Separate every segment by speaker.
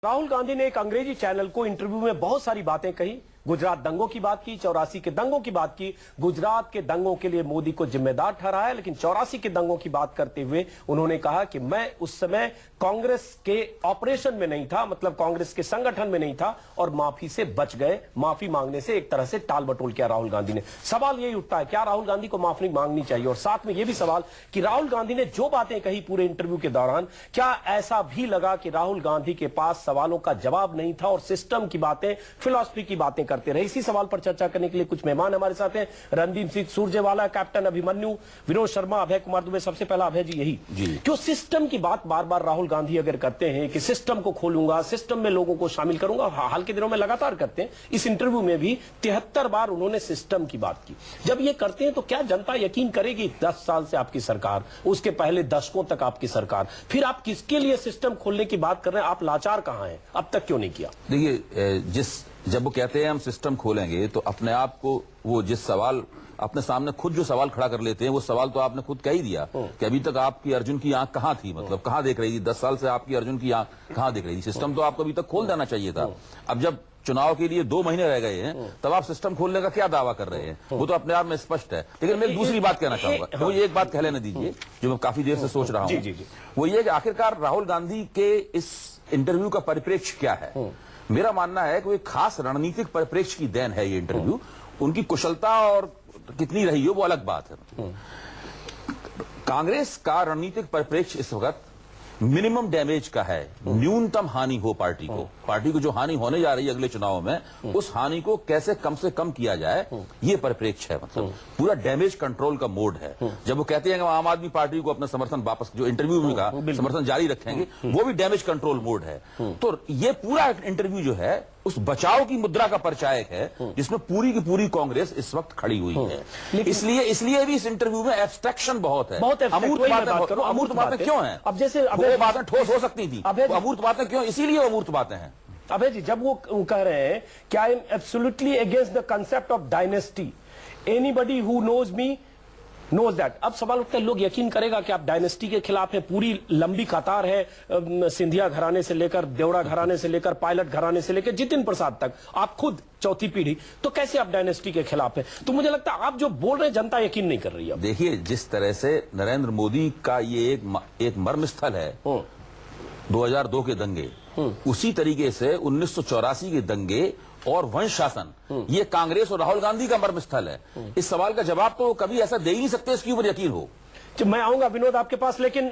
Speaker 1: राहुल गांधी ने एक अंग्रेजी चैनल को इंटरव्यू में बहुत सारी बातें कही। गुजरात दंगों की बात की, 84 के दंगों की बात की। गुजरात के दंगों के लिए मोदी को जिम्मेदार ठहराया, लेकिन 84 के दंगों की बात करते हुए उन्होंने कहा कि मैं उस समय कांग्रेस के ऑपरेशन में नहीं था, मतलब कांग्रेस के संगठन में नहीं था और माफी से बच गए। माफी मांगने से एक तरह से टाल बटोल किया राहुल गांधी ने। सवाल यही उठता है, क्या राहुल गांधी को माफी मांगनी चाहिए? और साथ में यह भी सवाल कि राहुल गांधी ने जो बातें कही पूरे इंटरव्यू के दौरान, क्या ऐसा भी लगा कि राहुल गांधी के पास सवालों का जवाब नहीं था और सिस्टम की बातें, फिलॉसफी की बातें करते रहे? इसी सवाल पर चर्चा करने के लिए कुछ मेहमान हमारे साथ हैं। रणदीप सिंह सुरजेवाला, कैप्टन अभिमन्यु, विनोद शर्मा, अभय कुमार दुबे। सबसे पहला अभय जी, यही जो सिस्टम की बात बार बार राहुल गांधी अगर करते हैं कि सिस्टम को खोलूंगा, सिस्टम में लोगों को शामिल करूंगा, हाल के दिनों में लगातार करते हैं। इस इंटरव्यू में भी 73 बार उन्होंने सिस्टम की बात की। जब ये करते हैं तो क्या जनता यकीन करेगी? 10 साल से आपकी सरकार, उसके पहले दशकों तक आपकी सरकार, फिर आप किसके लिए सिस्टम खोलने की बात कर रहे हैं? आप लाचार कहां हैं? अब तक क्यों नहीं किया?
Speaker 2: देखिए, जब वो कहते हैं हम सिस्टम खोलेंगे, तो अपने आप को वो जिस सवाल अपने सामने खुद जो सवाल खड़ा कर लेते हैं, वो सवाल तो आपने खुद कह ही दिया कि अभी तक आपकी अर्जुन की आंख कहां थी, मतलब कहां देख रही थी? 10 साल से आपकी अर्जुन की आंख कहां देख रही थी? सिस्टम तो आपको अभी तक खोल देना चाहिए था। अब जब चुनाव के लिए 2 महीने रह गए हैं, तब आप सिस्टम खोलने का क्या दावा कर रहे हैं? वो तो अपने आप में स्पष्ट है। लेकिन मैं दूसरी बात कहना चाहूंगा, वो एक बात कह लेने दीजिए जो मैं काफी देर से सोच रहा हूं। वो ये कि आखिरकार राहुल गांधी के इस इंटरव्यू का परिप्रेक्ष्य क्या है? मेरा मानना है कि एक खास रणनीतिक परिप्रेक्ष्य की देन है ये इंटरव्यू। उनकी कुशलता और कितनी रही हो वो अलग बात है। कांग्रेस का रणनीतिक परिप्रेक्ष्य इस वक्त मिनिमम डैमेज का है, न्यूनतम हानि हो पार्टी को जो हानि होने जा रही है अगले चुनाव में, उस हानि को कैसे कम से कम किया जाए, ये परिप्रेक्ष्य है। मतलब पूरा डैमेज कंट्रोल का मोड है। जब वो कहते हैं कि आम आदमी पार्टी को अपना समर्थन वापस, जो इंटरव्यू में कहा समर्थन जारी रखेंगे, वो भी डैमेज कंट्रोल मोड है। तो ये पूरा इंटरव्यू जो है उस बचाव की मुद्रा का परिचायक है, जिसमें पूरी की पूरी कांग्रेस इस वक्त खड़ी हुई है। इसलिए भी इस इंटरव्यू में एब्स्ट्रैक्शन बहुत है। अमूर्त बातें क्यों हैं? अब जैसे बातें ठोस हो सकती थी, अमूर्त बातें क्यों? इसीलिए अमूर्त बातें हैं।
Speaker 1: अभय जी, जब वो कह रहे हैं कि I am absolutely against the concept of dynasty, anybody who knows me knows that, अब सवाल उठता है, लोग यकीन करेगा कि आप डायनेस्टी के खिलाफ है? पूरी लंबी कतार है, सिंधिया घराने से लेकर देवड़ा घराने से लेकर पायलट घराने से लेकर जितिन प्रसाद तक, आप खुद चौथी पीढ़ी, तो कैसे आप डायनेस्टी के खिलाफ है? तो मुझे लगता है आप जो बोल रहे हैं जनता यकीन नहीं कर रही है।
Speaker 2: देखिए, जिस तरह से नरेंद्र मोदी का ये एक मर्म स्थल है 2002 के दंगे, उसी तरीके से 1984 के दंगे और वंश शासन, ये कांग्रेस और राहुल गांधी का मर्म स्थल है। इस सवाल का जवाब तो कभी ऐसा दे ही नहीं सकते इसके ऊपर यकीन हो।
Speaker 1: मैं आऊंगा विनोद आपके पास, लेकिन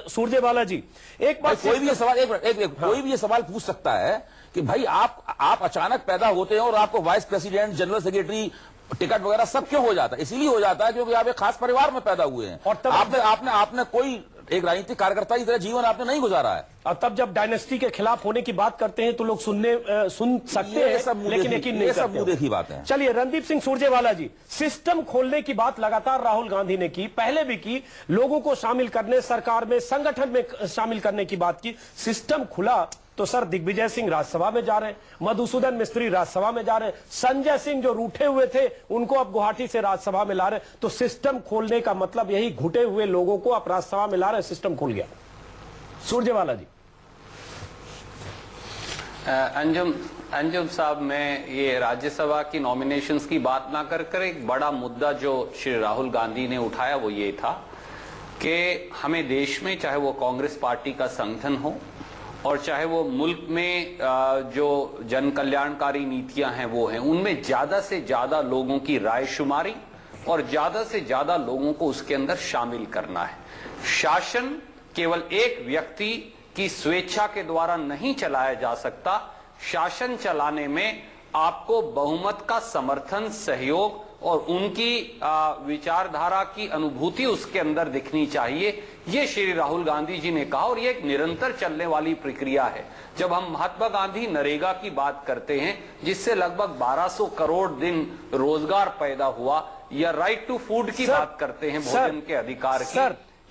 Speaker 1: सुरजेवाला जी, एक बात,
Speaker 2: कोई भी ये सवाल कोई भी ये सवाल पूछ सकता है कि भाई आप अचानक पैदा होते हैं और आपको vice president, general secretary, ticket वगैरह सब क्यों हो जाता है? इसीलिए हो जाता है क्योंकि आप एक खास परिवार में पैदा हुए हैं और तब आपने कोई एक राजनीतिक कार्यकर्ता की तरह जीवन आपने नहीं गुजारा है।
Speaker 1: और तब जब डायनेस्टी के खिलाफ होने की बात करते हैं तो लोग सुन सकते हैं, लेकिन यकीन नहीं करते।
Speaker 2: सब देखी बात है।
Speaker 1: चलिए, रणदीप सिंह सुरजेवाला जी, सिस्टम खोलने की बात लगातार राहुल गांधी ने की, पहले भी की, लोगों को शामिल करने, सरकार में, संगठन में शामिल करने की बात की। सिस्टम खुला तो सर दिग्विजय सिंह राज्यसभा में जा रहे हैं, मधुसूदन मिस्त्री राज्यसभा में जा रहे हैं, संजय सिंह जो रूठे हुए थे उनको अब गुवाहाटी से राज्यसभा में ला रहे हैं। तो सिस्टम खोलने का मतलब यही, घुटे हुए लोगों को आप राज्यसभा में ला रहे हैं, सिस्टम खुल गया। सुरजेवाला जी।
Speaker 3: अंजुम साहब, मैं ये राज्यसभा की नॉमिनेशंस की बात ना कर एक बड़ा मुद्दा जो श्री राहुल गांधी ने उठाया वो ये था कि हमें देश में, चाहे वो कांग्रेस पार्टी का संगठन हो और चाहे वो मुल्क में जो जन कल्याणकारी नीतियां हैं वो हैं, उनमें ज्यादा से ज्यादा लोगों की रायशुमारी और ज्यादा से ज्यादा लोगों को उसके अंदर शामिल करना है। शासन केवल एक व्यक्ति की स्वेच्छा के द्वारा नहीं चलाया जा सकता। शासन चलाने में आपको बहुमत का समर्थन, सहयोग और उनकी विचारधारा की अनुभूति उसके अंदर दिखनी चाहिए। ये श्री राहुल गांधी जी ने कहा और ये एक निरंतर चलने वाली प्रक्रिया है। जब हम महात्मा गांधी नरेगा की बात करते हैं, जिससे लगभग 1200 करोड़ दिन रोजगार पैदा हुआ, या राइट टू फूड की बात करते हैं, भोजन के अधिकार की,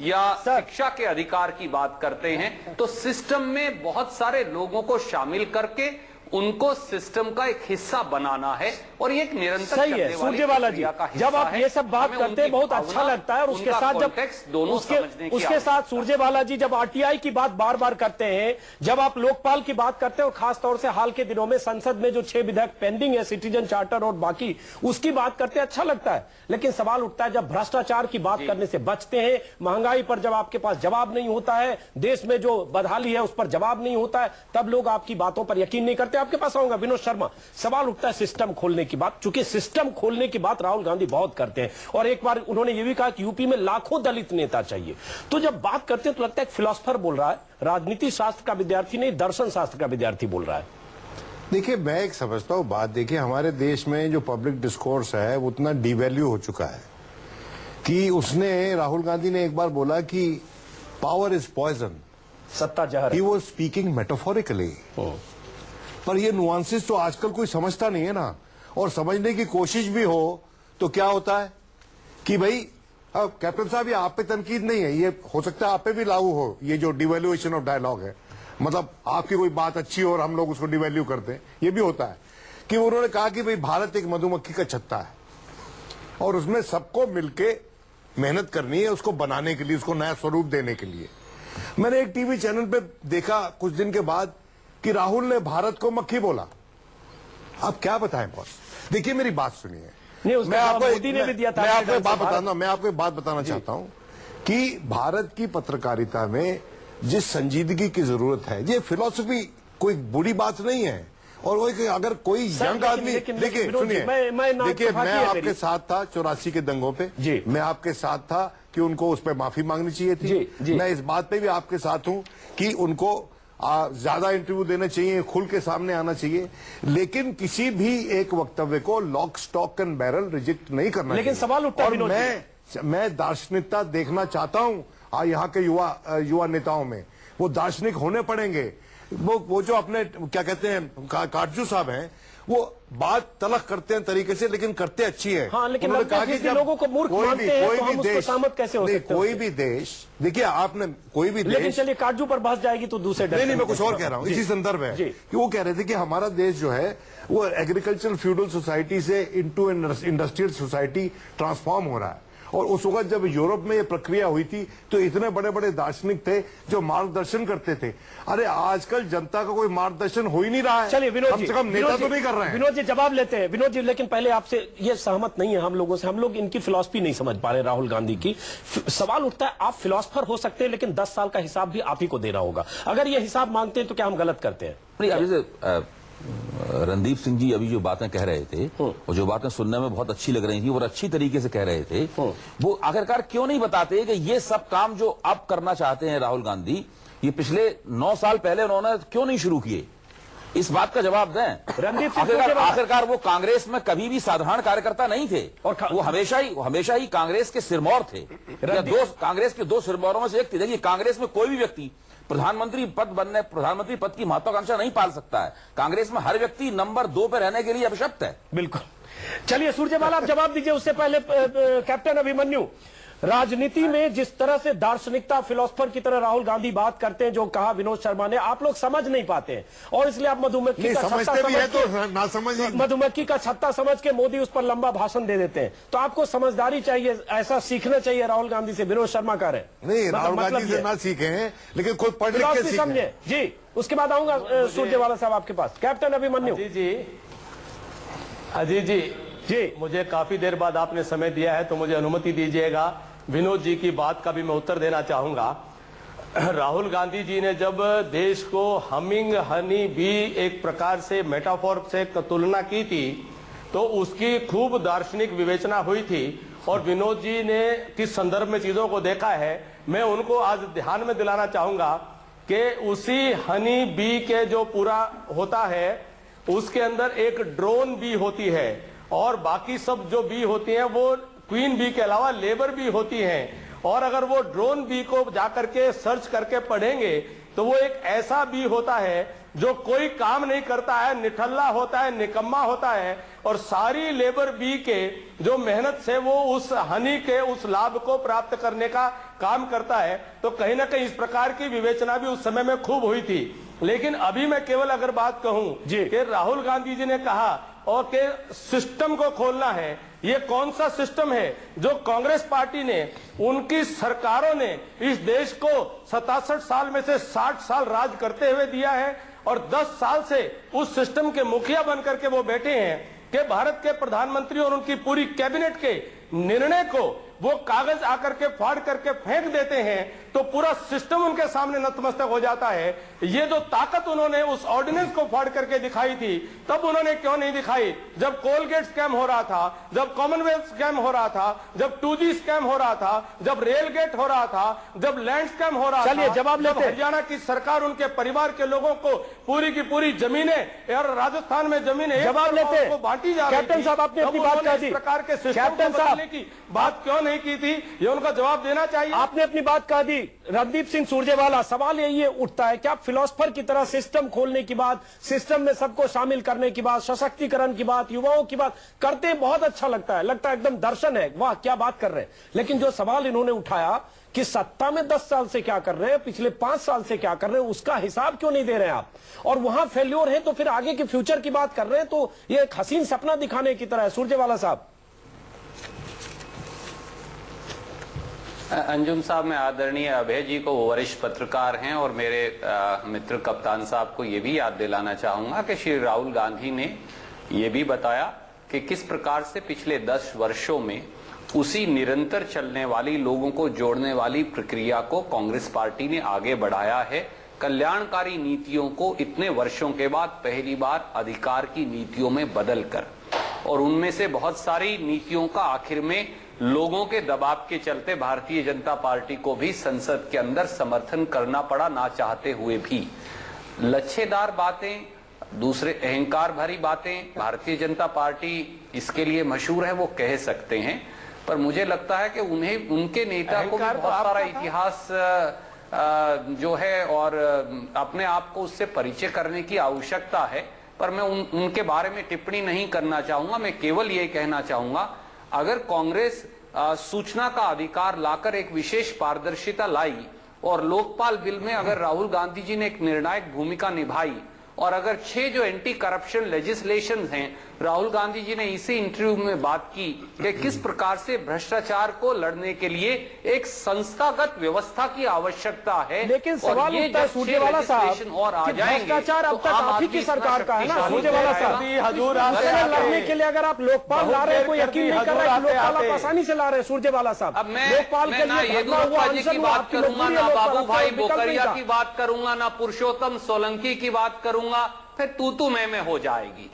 Speaker 3: या शिक्षा के अधिकार की बात करते हैं, तो सिस्टम में बहुत सारे लोगों को शामिल करके उनको सिस्टम का एक हिस्सा बनाना है और ये एक निरंतर
Speaker 1: सही है सुरजेवाला जी, जब आप ये सब बात करते हैं बहुत अच्छा लगता है। और उसके साथ जब उसके साथ सुरजेवाला जी जब आरटीआई की बात बार बार करते हैं, जब आप लोकपाल की बात करते हैं और खासतौर से हाल के दिनों में संसद में जो 6 विधेयक पेंडिंग है, सिटीजन चार्टर और बाकी, उसकी बात करते हैं, अच्छा लगता है। लेकिन सवाल उठता है जब भ्रष्टाचार की बात करने से बचते हैं, महंगाई पर जब आपके पास जवाब नहीं होता है, देश में जो बदहाली है उस पर जवाब नहीं होता है, तब लोग आपकी बातों पर यकीन नहीं करते। आपके पास आऊंगा विनोद शर्मा, सवाल उठता है सिस्टम खोलने की बात, चूंकि सिस्टम खोलने की बात राहुल गांधी बहुत करते हैं और एक बार उन्होंने यह भी कहा कि यूपी में लाखों दलित नेता चाहिए। तो जब बात करते हैं तो लगता है एक फिलोसफर बोल रहा है, राजनीति शास्त्र का विद्यार्थी नहीं, दर्शन शास्त्र का विद्यार्थी बोल रहा है।
Speaker 4: देखिए, मैं एक समझता हूं बात, देखिए हमारे देश में जो पब्लिक डिस्कोर्स है वो उतना डिवैल्यू हो चुका है कि उसने, राहुल गांधी ने एक बार बोला कि पावर इज पॉइजन,
Speaker 1: सत्ता जहर।
Speaker 4: ही वाज स्पीकिंग मेटाफोरिकली, पर ये नुआंसेस तो आजकल कोई समझता नहीं है ना, और समझने की कोशिश भी हो तो क्या होता है कि भाई अब कैप्टन साहब ये आप पे तनकीद नहीं है, ये हो सकता है आप पे भी लागू हो, ये जो डिवैल्यूएशन ऑफ डायलॉग है, मतलब आपकी कोई बात अच्छी हो और हम लोग उसको डिवैल्यू करते हैं, ये भी होता है कि उन्होंने कहा कि भाई भारत एक मधुमक्खी का छत्ता है और उसमें सबको मिलके मेहनत करनी है उसको बनाने के लिए, उसको नया स्वरूप देने के लिए। मैंने एक टीवी चैनल पे देखा कुछ दिन के बाद कि राहुल ने भारत को मक्खी बोला। अब क्या बताएं बॉस, देखिए मेरी बात सुनिए, मैं आपको एक बात बताना चाहता हूं कि भारत की पत्रकारिता में जिस संजीदगी की जरूरत है, ये फिलॉसफी कोई बुरी बात नहीं है। और वो अगर कोई यंग आदमी, देखिए सुनिए, देखिए मैं आपके साथ था 84 के दंगों पे, मैं आपके साथ था कि उनको उस पर माफी मांगनी चाहिए थी। मैं इस बात पे भी आपके साथ हूं कि उनको ज्यादा इंटरव्यू देने चाहिए, खुल के सामने आना चाहिए, लेकिन किसी भी एक वक्तव्य को lock stock and barrel reject नहीं करना।
Speaker 1: लेकिन सवाल उठता
Speaker 4: है, मैं दार्शनिकता देखना चाहता हूं यहाँ के युवा नेताओं में, वो दार्शनिक होने पड़ेंगे। वो जो अपने क्या कहते हैं काटजू साहब हैं, वो बात तलख करते हैं तरीके से, लेकिन करते अच्छी है।
Speaker 1: हाँ, लेकिन कहा कि लोगों को मूर्ख मानते हैं, तो हम उसको सहमत कैसे हो सकते हैं?
Speaker 4: कोई भी देश, देखिए आपने कोई भी देश,
Speaker 1: लेकिन चलिए काटजू पर बहस जाएगी तो दूसरे
Speaker 4: नहीं, मैं कुछ और कह रहा हूँ इसी संदर्भ में कि वो कह रहे थे कि हमारा देश जो है वो एग्रीकल्चरल फ्यूडल सोसाइटी से इनटू इंडस्ट्रियल सोसाइटी ट्रांसफॉर्म हो रहा है। और उस वक्त जब यूरोप में ये प्रक्रिया हुई थी तो इतने बड़े बड़े दार्शनिक थे जो मार्गदर्शन करते थे। अरे आजकल जनता का कोई मार्गदर्शन हो ही नहीं रहा है।
Speaker 1: चलिए विनोद जी,
Speaker 4: कम से कम नेता तो नहीं कर रहे हैं।
Speaker 1: विनोद जी जवाब लेते हैं। विनोद जी, लेकिन पहले आपसे ये सहमत नहीं है हम लोगों से, हम लोग इनकी फिलॉसफी नहीं समझ पा रहे राहुल गांधी की। सवाल उठता है, आप फिलॉसफर हो सकते हैं लेकिन 10 साल का हिसाब भी आप ही को देना होगा। अगर ये हिसाब मांगते हैं तो क्या हम गलत करते हैं?
Speaker 2: नहीं, अभी से रणदीप सिंह जी अभी जो बातें कह रहे थे और जो बातें सुनने में बहुत अच्छी लग रही थी और अच्छी तरीके से कह रहे थे, वो आखिरकार क्यों नहीं बताते कि ये सब काम जो अब करना चाहते हैं राहुल गांधी, ये पिछले 9 साल पहले उन्होंने क्यों नहीं शुरू किए? इस बात का जवाब दें।
Speaker 1: रणदीप
Speaker 2: आखिरकार वो कांग्रेस में कभी भी साधारण कार्यकर्ता नहीं थे और वो हमेशा ही कांग्रेस के सिरमौर थे। कांग्रेस के 2 सिरमौरों में से एक थे। देखिए, कांग्रेस में कोई भी व्यक्ति प्रधानमंत्री पद की महत्वाकांक्षा नहीं पाल सकता है। कांग्रेस में हर व्यक्ति नंबर 2 पे रहने के लिए अभिशप्त है।
Speaker 1: बिल्कुल। चलिए सुरजेवाला, आप जवाब दीजिए। उससे पहले कैप्टन अभिमन्यु, राजनीति में जिस तरह से दार्शनिकता फिलोसफर की तरह राहुल गांधी बात करते हैं, जो कहा विनोद शर्मा ने, आप लोग समझ नहीं पाते हैं और इसलिए आप मधुमक्खी का छत्ता समझ के मोदी उस पर लंबा भाषण दे देते हैं। तो आपको समझदारी चाहिए, ऐसा सीखना चाहिए राहुल गांधी से। विनोद शर्मा कह रहे
Speaker 4: नहीं, राहुल गांधी से ना सीखे हैं, लेकिन कोई पढ़ लिख के
Speaker 1: समझे जी। उसके बाद आऊंगा सुरजेवाला साहब आपके पास। कैप्टन अभिमन्यु
Speaker 5: अजीत जी, मुझे काफी देर बाद आपने समय दिया है तो मुझे अनुमति दीजिएगा विनोद जी की बात का भी मैं उत्तर देना चाहूंगा। राहुल गांधी जी ने जब देश को हमिंग हनी भी एक प्रकार से मेटाफोर से तुलना की थी तो उसकी खूब दार्शनिक विवेचना हुई थी और विनोद जी ने किस संदर्भ में चीजों को देखा है, मैं उनको आज ध्यान में दिलाना चाहूंगा कि उसी हनी बी के जो पूरा होता है उसके अंदर एक ड्रोन बी होती है और बाकी सब जो बी होती हैं वो क्वीन बी के अलावा लेबर बी होती हैं। और अगर वो ड्रोन बी को जाकर के सर्च करके पढ़ेंगे तो वो एक ऐसा बी होता है जो कोई काम नहीं करता है, निठल्ला होता है, निकम्मा होता है और सारी लेबर बी के जो मेहनत से वो उस हनी के उस लाभ को प्राप्त करने का काम करता है। तो कहीं ना कहीं इस प्रकार की विवेचना भी उस समय में खूब हुई थी। लेकिन अभी मैं केवल अगर बात कहूं
Speaker 1: जी।
Speaker 5: कि राहुल गांधी जी ने कहा और कि सिस्टम को खोलना है, ये कौन सा सिस्टम है जो कांग्रेस पार्टी ने, उनकी सरकारों ने इस देश को 67 साल में से 60 साल राज करते हुए दिया है और 10 साल से उस सिस्टम के मुखिया बनकर के वो बैठे हैं कि भारत के प्रधानमंत्री और उनकी पूरी कैबिनेट के निर्णय को वो कागज आकर के फाड़ करके फेंक देते हैं तो पूरा सिस्टम उनके सामने नतमस्तक हो जाता है। ये जो ताकत उन्होंने उस ऑर्डिनेंस को फाड़ करके दिखाई थी, तब उन्होंने क्यों नहीं दिखाई जब कोलगेट स्कैम हो रहा था, जब कॉमनवेल्थ स्कैम हो रहा था, जब 2G स्कैम हो रहा था, जब रेल गेट हो रहा था, जब लैंड स्कैम हो रहा था।
Speaker 1: चलिए जवाब लेते हैं।
Speaker 5: हरियाणा की सरकार उनके परिवार के लोगों को पूरी की पूरी जमीनें और राजस्थान में जमीनें
Speaker 1: जवाब लेते हैं।
Speaker 5: को बांटी जा रही थी।
Speaker 1: कैप्टन साहब, आपने अपनी बात कह दी।
Speaker 5: इस प्रकार के सिस्टम
Speaker 1: कैप्टन
Speaker 5: को
Speaker 1: साहब,
Speaker 5: बदलने की बात क्यों नहीं की थी, ये उनका जवाब देना चाहिए।
Speaker 1: आपने अपनी बात कह दी। रणदीप सिंह सुरजेवाला, सवाल यही उठता है कि आप फिलोसफर की तरह सिस्टम खोलने की बात, सिस्टम में सबको शामिल करने की बात, सशक्तिकरण की बात, युवाओं की बात करते हैं, बहुत अच्छा लगता है एकदम दर्शन है, वाह क्या बात कर रहे हैं। लेकिन जो सवाल इन्होंने उठाया कि सत्ता में 10 साल से क्या कर रहे हैं, पिछले 5 साल से क्या कर रहे हैं, उसका हिसाब क्यों नहीं दे रहे हैं आप, और वहां फेल्योर है तो फिर आगे के फ्यूचर की बात कर रहे हैं, तो ये एक हसीन सपना दिखाने की तरह है। सुरजेवाला साहब।
Speaker 3: अंजुम साहब, मैं आदरणीय अभय जी को, वरिष्ठ पत्रकार हैं, और मेरे मित्र कप्तान साहब को यह भी याद दिलाना चाहूंगा कि श्री राहुल गांधी ने यह भी बताया कि किस प्रकार से पिछले 10 वर्षों में उसी निरंतर चलने वाली, लोगों को जोड़ने वाली प्रक्रिया को कांग्रेस पार्टी ने आगे बढ़ाया है। कल्याणकारी नीतियों को इतने वर्षों के बाद पहली बार अधिकार की नीतियों में बदलकर, और उनमें से बहुत सारी नीतियों का आखिर में लोगों के दबाव के चलते भारतीय जनता पार्टी को भी संसद के अंदर समर्थन करना पड़ा, ना चाहते हुए भी। लच्छेदार बातें, दूसरे अहंकार भरी बातें भारतीय जनता पार्टी इसके लिए मशहूर है, वो कह सकते हैं, पर मुझे लगता है कि उन्हें, उनके नेता को भी बहुत सारा इतिहास जो है और अपने आप को उससे परिचय करने की आवश्यकता है। पर मैं उनके बारे में टिप्पणी नहीं करना चाहूंगा। मैं केवल ये कहना चाहूंगा, अगर कांग्रेस सूचना का अधिकार लाकर एक विशेष पारदर्शिता लाई और लोकपाल बिल में अगर राहुल गांधी जी ने एक निर्णायक भूमिका निभाई, और अगर 6 जो एंटी करप्शन लेजिस्लेशन हैं, राहुल गांधी जी ने इसी इंटरव्यू में बात की कि किस प्रकार से भ्रष्टाचार को लड़ने के लिए एक संस्थागत व्यवस्था की आवश्यकता है।
Speaker 1: लेकिन सवाल उठता है सुरजेवाला साहब
Speaker 3: और आ
Speaker 1: कि
Speaker 3: जाएंगे,
Speaker 1: भ्रष्टाचार अब तक आप ही की सरकार का है ना सुरजेवाला साहब।
Speaker 5: हजूर
Speaker 1: लड़ने के लिए अगर आप लोकपाल ला रहे हैं, कोई यकीन नहीं कर रहा है कि लोकपाल आप आसानी से ला रहे हैं सुरजेवाला साहब।
Speaker 3: अब मैं
Speaker 1: लोकपाल के
Speaker 3: ना
Speaker 1: लिए
Speaker 3: येदियुरप्पा जी की बात करूंगा, ना बाबू भाई बोकरिया की
Speaker 1: की
Speaker 3: बात करूंगा, ना पुरुषोत्तम सोलंकी की बात करूंगा, फिर तू मैं हो जाएगी।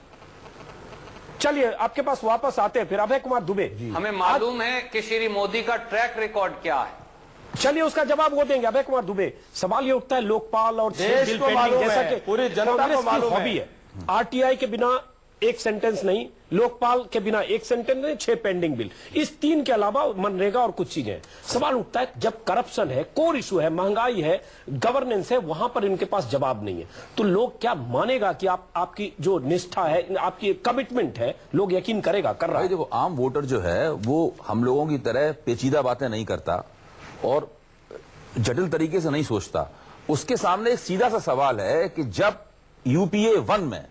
Speaker 1: चलिए आपके पास वापस आते हैं फिर। अभय कुमार दुबे,
Speaker 3: हमें मालूम है कि श्री मोदी का ट्रैक रिकॉर्ड क्या है।
Speaker 1: चलिए उसका जवाब वो देंगे। अभय कुमार दुबे, सवाल ये उठता है लोकपाल और
Speaker 5: देश
Speaker 1: बिल
Speaker 5: को
Speaker 1: पेंडिंग,
Speaker 5: मालूम
Speaker 1: जैसा
Speaker 5: है,
Speaker 1: कि
Speaker 5: पूरी जनता को
Speaker 1: कांग्रेस की
Speaker 5: मालूम
Speaker 1: हॉबी है, आरटीआई के बिना एक सेंटेंस नहीं, लोकपाल के बिना एक सेंटेंस नहीं, 6 पेंडिंग बिल, इस 3 के अलावा मनरेगा और कुछ चीजें। सवाल उठता है जब करप्शन है, कोर इशू है, महंगाई है, गवर्नेंस है, वहां पर इनके पास जवाब नहीं है, तो लोग क्या मानेगा कि आपकी जो निष्ठा है, आपकी कमिटमेंट है, लोग यकीन करेगा, कर रहा है।
Speaker 2: देखो, आम वोटर जो है वो हम लोगों की तरह पेचीदा बातें नहीं करता और जटिल तरीके से नहीं सोचता। उसके सामने एक सीधा सा सवाल है कि जब यूपीए 1 में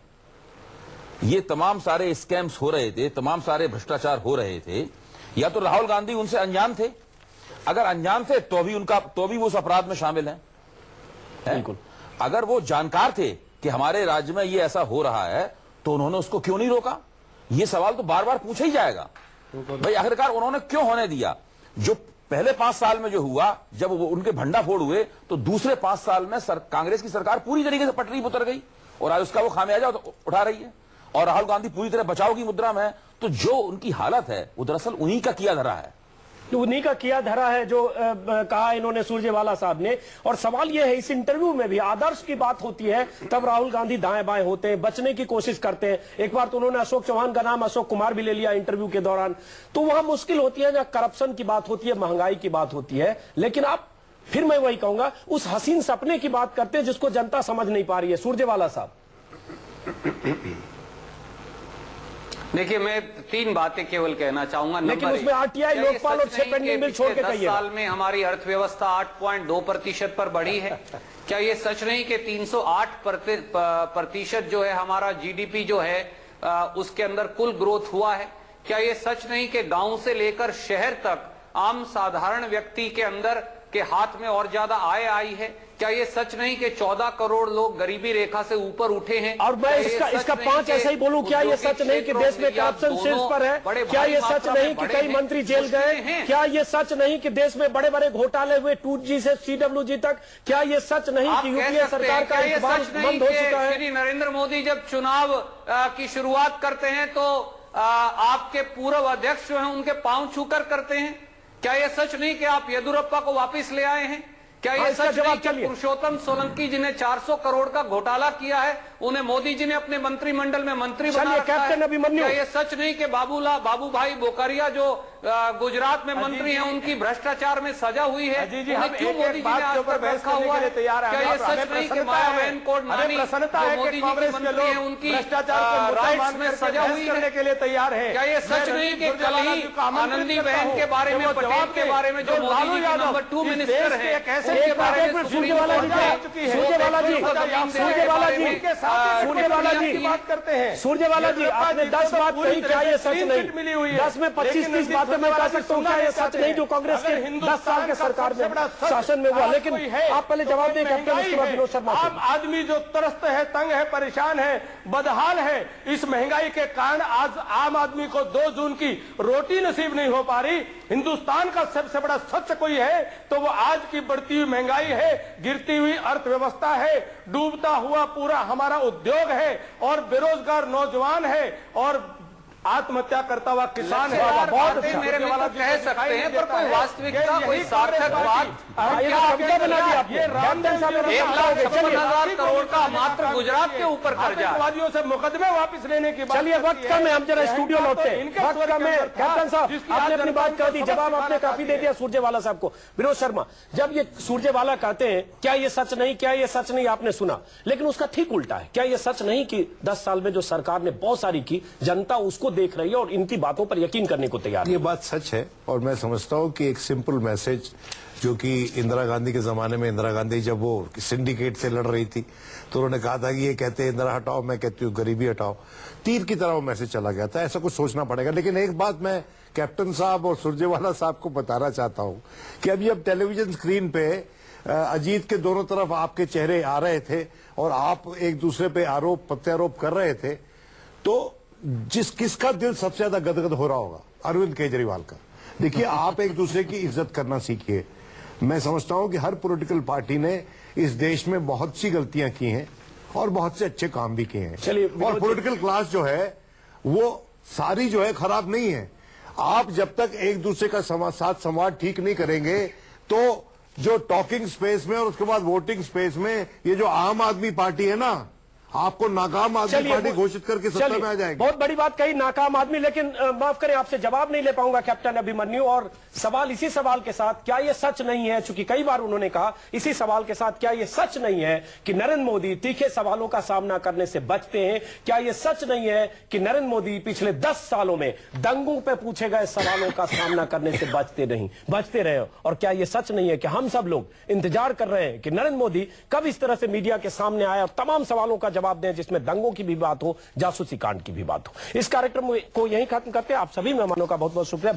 Speaker 2: ये तमाम सारे स्कैम्स हो रहे थे, तमाम सारे भ्रष्टाचार हो रहे थे, या तो राहुल गांधी उनसे अनजान थे, अगर अनजान थे तो भी वो उस अपराध में शामिल हैं।
Speaker 1: बिल्कुल।
Speaker 2: अगर वो जानकार थे कि हमारे राज्य में ये ऐसा हो रहा है, तो उन्होंने उसको क्यों नहीं रोका? ये सवाल तो बार बार पूछा ही जाएगा। भाई आखिरकार उन्होंने क्यों होने दिया? जो पहले 5 साल में जो हुआ, जब वो उनके भंडाफोड़ हुए, तो दूसरे 5 साल में कांग्रेस की सरकार पूरी तरीके से पटरी पर उतर गई और आज उसका वो खामियाजा उठा रही है, और राहुल गांधी पूरी तरह बचाव की मुद्रा में है। तो जो उनकी हालत है वो दरअसल उन्हीं का किया धरा है,
Speaker 1: उन्हीं का किया धरा है जो कहा इन्होंने सुरजेवाला साहब ने। और सवाल यह है, इस इंटरव्यू में भी आदर्श की बात होती है तब राहुल गांधी दाएं बाएं होते हैं, बचने की कोशिश करते हैं। एक बार तो उन्होंने अशोक चौहान का नाम अशोक कुमार भी ले लिया इंटरव्यू के दौरान। तो वहां मुश्किल होती है जहां करप्शन की बात होती है, महंगाई की बात होती है। लेकिन आप फिर मैं वही कहूंगा, उस हसीन सपने की बात करते हैं जिसको जनता समझ नहीं पा रही है। सुरजेवाला साहब।
Speaker 3: देखिए, मैं 3 बातें केवल कहना चाहूंगा।
Speaker 1: लेकिन
Speaker 3: नंबर
Speaker 1: उसमें
Speaker 3: एक,
Speaker 1: आरटीआई,
Speaker 3: क्या ये
Speaker 1: लोकपाल और
Speaker 3: सच
Speaker 1: 6
Speaker 3: नहीं
Speaker 1: पेंडिंग
Speaker 3: कि
Speaker 1: बिल छोड़ के
Speaker 3: पिछले 10
Speaker 1: कहिएगा।
Speaker 3: साल में हमारी अर्थव्यवस्था 8.2% पर बढ़ी है? क्या ये सच नहीं कि 308% जो है हमारा जीडीपी जो है उसके अंदर कुल ग्रोथ हुआ है? क्या ये सच नहीं कि गांव से लेकर शहर तक आम साधारण व्यक्ति के अंदर के हाथ में और ज्यादा आय आई है? क्या ये सच नहीं कि 14 करोड़ लोग गरीबी रेखा से ऊपर उठे हैं?
Speaker 1: और मैं इसका 5 ऐसा ही बोलूं, क्या ये सच नहीं कि देश में करप्शन शीर्ष पर है? क्या ये सच नहीं कि कई मंत्री जेल गए? क्या ये सच नहीं कि देश में बड़े बड़े घोटाले हुए 2G से CWG तक? क्या ये सच नहीं कि यूपीए सरकार का इकबाल बंद हो चुका है?
Speaker 3: श्री नरेंद्र मोदी जब चुनाव की शुरुआत करते हैं तो आपके पूर्व अध्यक्ष जो हैं उनके पांव छूकर करते हैं? क्या यह सच नहीं कि आप येदुरप्पा को वापस ले आए हैं? क्या यह सच नहीं कि पुरुषोत्तम सोलंकी जिन्हें 400 करोड़ का घोटाला किया है उन्हें मोदी जी ने अपने मंत्रिमंडल में मंत्री बना रखा है? क्या यह सच नहीं कि बाबू भाई बोकारिया जो गुजरात में मंत्री हैं उनकी भ्रष्टाचार में सजा हुई है? उन्हें क्यों मोदी जी ने आज तक रखा हुआ है? क्या यह सच नहीं कि मायाबेन कोडमानी जो मोदी जी की मंत्री है उनकी राइट्स में सजा हुई है?
Speaker 5: के लिए तैयार है?
Speaker 3: क्या यह सच नहीं कि कल ही आनंदी बहन के बारे में, पटेल के बारे में जो मोदी जी के नंबर 2 मिनिस्टर है
Speaker 1: एक बार सूर्यवाला जी
Speaker 5: बात करते हैं।
Speaker 1: सूर्यवाला जी, आपने 10 बात कही, क्या ये सच नहीं? 10 में 25-30 बातें मैं कह सकता हूँ, क्या ये सच नहीं जो कांग्रेस के 10 साल के सरकार में शासन में हुआ? लेकिन आप पहले जवाब दें कैप्टन, उसके बाद विनोद शर्मा।
Speaker 5: आम आदमी जो त्रस्त है, तंग है, परेशान है, बदहाल है, इस महंगाई के कारण आज आम आदमी को 2 जून की रोटी नसीब नहीं हो पा रही। हिंदुस्तान का सबसे बड़ा सच कोई है तो वो आज की बढ़ती हुई महंगाई है, गिरती हुई अर्थव्यवस्था है, डूबता हुआ पूरा हमारा उद्योग है और बेरोजगार नौजवान है और आत्महत्या करता हुआ किसान है।
Speaker 3: बहुत मेरे में तो कह सकते हैं, पर कोई वास्तविकता, कोई सार्थक बात। 1,56,000 करोड़ का मात्र गुजरात के ऊपर कर्जा,
Speaker 5: आतंकवादियों से मुकदमे वापस लेने की बात।
Speaker 1: चलिए, वक्त कम है, हम जरा स्टूडियो लौटते हैं। वक्त कम है कैप्टन साहब, आपने अपनी बात कर दी, जवाब आपने काफी दे दिया सुरजेवाला साहब को। विनोद शर्मा, जब ये सुरजेवाला कहते हैं क्या ये सच नहीं, क्या ये सच नहीं, आपने सुना, लेकिन उसका ठीक उल्टा है। क्या ये सच नहीं कि 10 साल में जो सरकार ने बहुत सारी की, जनता उसको देख रही है और इनकी बातों पर यकीन करने को तैयार है?
Speaker 4: ये बात सच है और मैं समझता हूं कि एक सिंपल मैसेज जो कि इंदिरा गांधी के जमाने में, इंदिरा गांधी जब वो सिंडिकेट से लड़ रही थी तो उन्होंने कहा था कि ये कहते हैं इंदिरा हटाओ, मैं कहती हूँ गरीबी हटाओ, तीर की तरह वो मैसेज चला गया था। ऐसा कुछ सोचना पड़ेगा। लेकिन एक बात मैं कैप्टन साहब और सुरजेवाला साहब को बताना चाहता हूँ कि अभी अब टेलीविजन स्क्रीन पे अजीत के दोनों तरफ आपके चेहरे आ रहे थे और आप एक दूसरे पे आरोप प्रत्यारोप कर रहे थे, तो किसका दिल सबसे ज्यादा गदगद हो रहा होगा? अरविंद केजरीवाल का। देखिए, आप एक दूसरे की इज्जत करना सीखिए। मैं समझता हूं कि हर पॉलिटिकल पार्टी ने इस देश में बहुत सी गलतियां की हैं और बहुत से अच्छे काम भी किए हैं और पॉलिटिकल क्लास जो है वो सारी जो है खराब नहीं है। आप जब तक एक दूसरे का साथ संवाद ठीक नहीं करेंगे तो जो टॉकिंग स्पेस में और उसके बाद वोटिंग स्पेस में ये जो आम आदमी पार्टी है ना, आपको नाकाम आदमी पार्टी घोषित करके सत्ता में आ जाएगी।
Speaker 1: बहुत बड़ी बात कही, नाकाम आदमी। लेकिन माफ करें, आपसे जवाब नहीं ले पाऊंगा कैप्टन अभिमन्यु। और सवाल इसी सवाल के साथ, क्या यह सच नहीं है, चूंकि कई बार उन्होंने कहा इसी सवाल के साथ, क्या यह सच नहीं है कि नरेंद्र मोदी तीखे सवालों का सामना करने से बचते हैं? क्या यह सच नहीं है कि नरेंद्र मोदी पिछले 10 सालों में दंगों पर पूछे गए सवालों का सामना करने से बचते रहे? और क्या यह सच नहीं है कि हम सब लोग इंतजार कर रहे हैं कि नरेंद्र मोदी कब इस तरह से मीडिया के सामने आए और तमाम सवालों का जवाब दें, जिसमें दंगों की भी बात हो, जासूसी कांड की भी बात हो? इस कार्यक्रम को यहीं खत्म करते हैं। आप सभी मेहमानों का बहुत बहुत शुक्रिया।